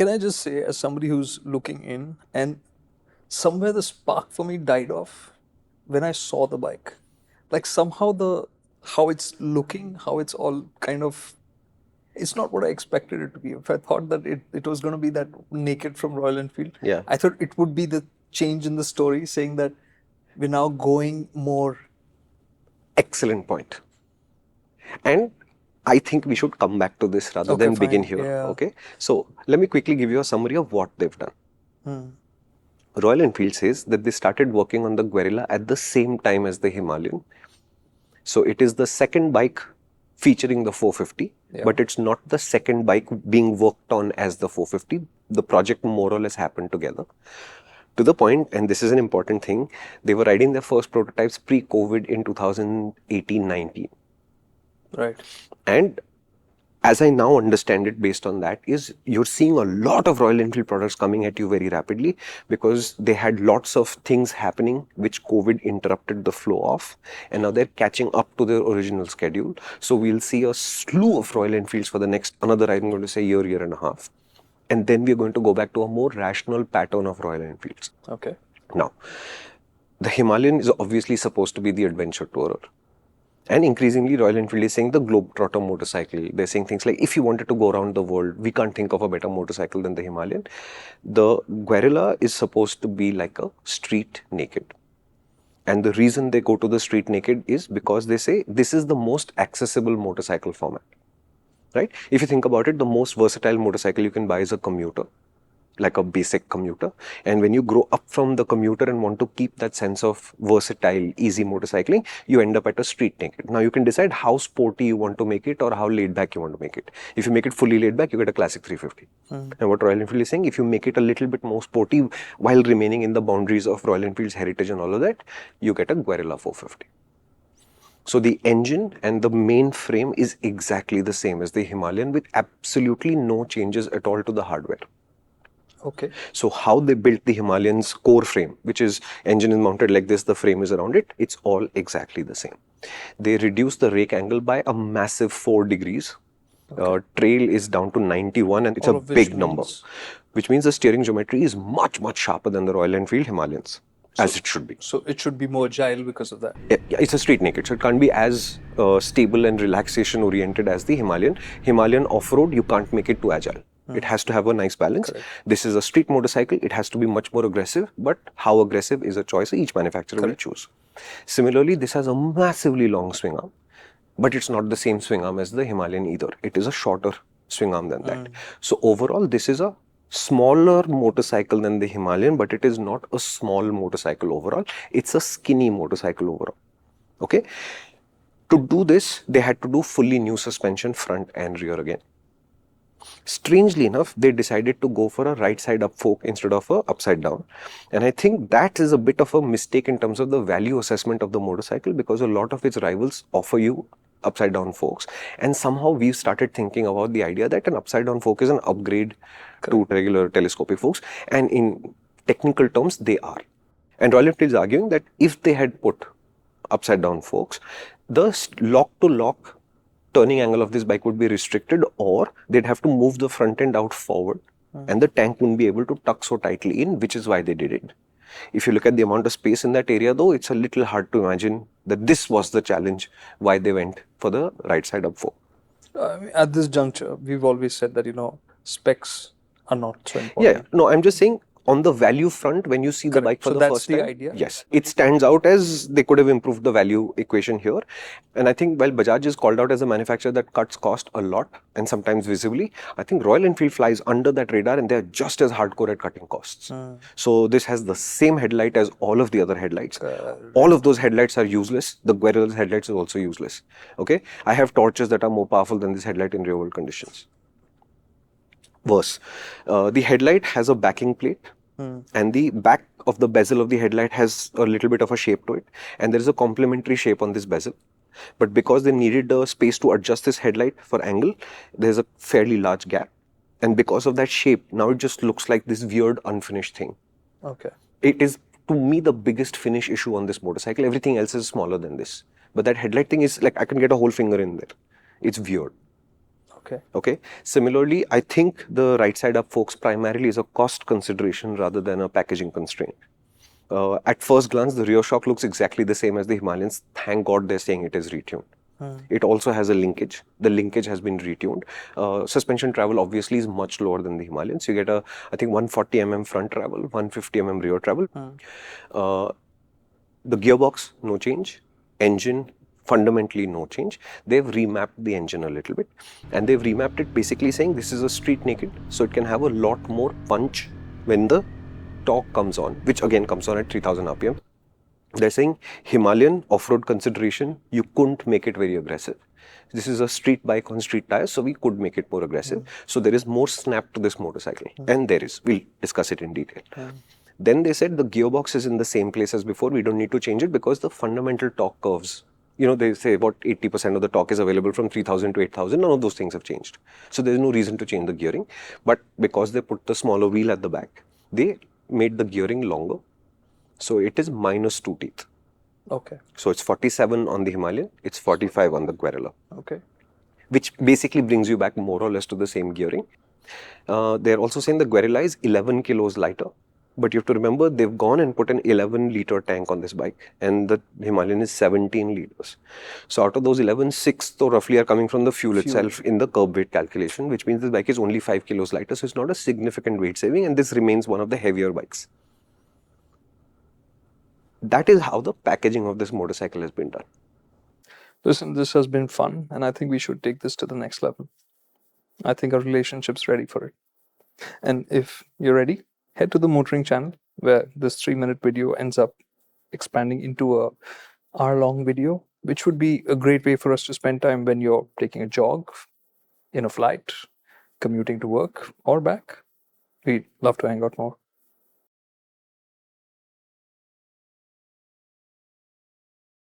can I just say, as somebody who's looking in, and somewhere the spark for me died off when I saw the bike. Like somehow how it's looking, how it's all kind of, it's not what I expected it to be. If I thought that it was going to be that naked from Royal Enfield, Yeah. I thought it would be the change in the story, saying that we're now going more. Excellent point. And I think we should come back to this rather Okay, than begin fine. here. Yeah. Okay. So let me quickly give you a summary of what they've done. Royal Enfield says that they started working on the Guerrilla at the same time as the Himalayan. So it is the second bike featuring the 450, Yeah. but it's not the second bike being worked on as the 450. The project more or less happened together. To the point, and this is an important thing, they were riding their first prototypes pre-COVID in 2018-19. Right. And as I now understand it based on that, is you're seeing a lot of Royal Enfield products coming at you very rapidly because they had lots of things happening which COVID interrupted the flow of, and now they're catching up to their original schedule. So we'll see a slew of Royal Enfields for the next, another, I'm going to say, year and a half. And then we're going to go back to a more rational pattern of Royal Enfields. Okay. Now, the Himalayan is obviously supposed to be the adventure tourer. And increasingly, Royal Enfield is saying the Globetrotter motorcycle. They're saying things like, if you wanted to go around the world, we can't think of a better motorcycle than the Himalayan. The Guerrilla is supposed to be like a street naked. And the reason they go to the street naked is because they say this is the most accessible motorcycle format. Right? If you think about it, the most versatile motorcycle you can buy is a commuter, like a basic commuter. And when you grow up from the commuter and want to keep that sense of versatile, easy motorcycling, you end up at a street naked. Now you can decide how sporty you want to make it or how laid back you want to make it. If you make it fully laid back, you get a classic 350. And what Royal Enfield is saying, if you make it a little bit more sporty while remaining in the boundaries of Royal Enfield's heritage and all of that, you get a Guerrilla 450. So the engine and the main frame is exactly the same as the Himalayan with absolutely no changes at all to the hardware. Okay. So how they built the Himalayan's core frame, which is engine is mounted like this, the frame is around it, it's all exactly the same. They reduced the rake angle by a massive 4 degrees. Okay. Trail is down to 91 and it's All a of which big number. means- Which means the steering geometry is much, much sharper than the Royal Enfield Himalayans. As it should be. So it should be more agile because of that. Yeah, it's a street naked, so it can't be as stable and relaxation oriented as the Himalayan. Himalayan off-road, you can't make it too agile. It has to have a nice balance. Correct. This is a street motorcycle. It has to be much more aggressive, but how aggressive is a choice each manufacturer will choose. Similarly, this has a massively long swing arm, but it's not the same swing arm as the Himalayan either. It is a shorter swing arm than that. So overall, this is a smaller motorcycle than the Himalayan, but it is not a small motorcycle overall. It's a skinny motorcycle overall. Okay. To do this, they had to do fully new suspension front and rear again. Strangely enough, they decided to go for a right side up fork instead of a upside down. And I think that is a bit of a mistake in terms of the value assessment of the motorcycle, because a lot of its rivals offer you upside down forks. And somehow we've started thinking about the idea that an upside down fork is an upgrade to regular telescopic forks. And in technical terms, they are. And Royal Enfield is arguing that if they had put upside down forks, the lock to lock turning angle of this bike would be restricted, or they'd have to move the front end out forward and the tank wouldn't be able to tuck so tightly in, which is why they did it. If you look at the amount of space in that area though, it's a little hard to imagine that this was the challenge why they went for the right side up fork. At this juncture, we've always said that, specs are not so important. Yeah, no, I'm just saying on the value front, when you see the bike for So the that's first the time, idea? yes, it stands out as they could have improved the value equation here. And I think while Bajaj is called out as a manufacturer that cuts cost a lot and sometimes visibly, I think Royal Enfield flies under that radar and they're just as hardcore at cutting costs. So this has the same headlight as all of the other headlights. All of those headlights are useless. The Guerrilla's headlights are also useless. Okay, I have torches that are more powerful than this headlight in real world conditions. Worse, the headlight has a backing plate and the back of the bezel of the headlight has a little bit of a shape to it, and there is a complementary shape on this bezel. But because they needed the space to adjust this headlight for angle, there's a fairly large gap, and because of that shape, now it just looks like this weird unfinished thing. Okay. It is, to me, the biggest finish issue on this motorcycle. Everything else is smaller than this, but that headlight thing is like I can get a whole finger in there. It's weird. Okay. Okay. Similarly, I think the right side up forks primarily is a cost consideration rather than a packaging constraint. At first glance, the rear shock looks exactly the same as the Himalayans. Thank God they're saying it is retuned. It also has a linkage. The linkage has been retuned. Suspension travel obviously is much lower than the Himalayans. You get a, I think, 140 mm front travel, 150 mm rear travel. The gearbox, no change. Engine, fundamentally no change. They've remapped the engine a little bit, and they've remapped it basically saying this is a street naked, so it can have a lot more punch when the torque comes on, which again comes on at 3000 RPM. They're saying Himalayan off-road consideration, you couldn't make it very aggressive. This is a street bike on street tires, so we could make it more aggressive. So there is more snap to this motorcycle, and there is. We'll discuss it in detail. Then they said the gearbox is in the same place as before. We don't need to change it because the fundamental torque curves, they say about 80% of the torque is available from 3000 to 8000. None of those things have changed. So there's no reason to change the gearing. But because they put the smaller wheel at the back, they made the gearing longer. So it is minus 2 teeth. Okay. So it's 47 on the Himalayan, it's 45 on the Guerrilla. Okay. Which basically brings you back more or less to the same gearing. They're also saying the Guerrilla is 11 kilos lighter. But you have to remember, they've gone and put an 11-liter tank on this bike, and the Himalayan is 17 liters. So out of those 11, 6 though roughly are coming from the fuel itself in the curb weight calculation, which means this bike is only 5 kilos lighter. So it's not a significant weight saving, and this remains one of the heavier bikes. That is how the packaging of this motorcycle has been done. Listen, this has been fun, and I think we should take this to the next level. I think our relationship's ready for it. And if you're ready, head to the MotorInc channel, where this 3-minute video ends up expanding into a hour-long video, which would be a great way for us to spend time when you're taking a jog, in a flight, commuting to work, or back. We'd love to hang out more.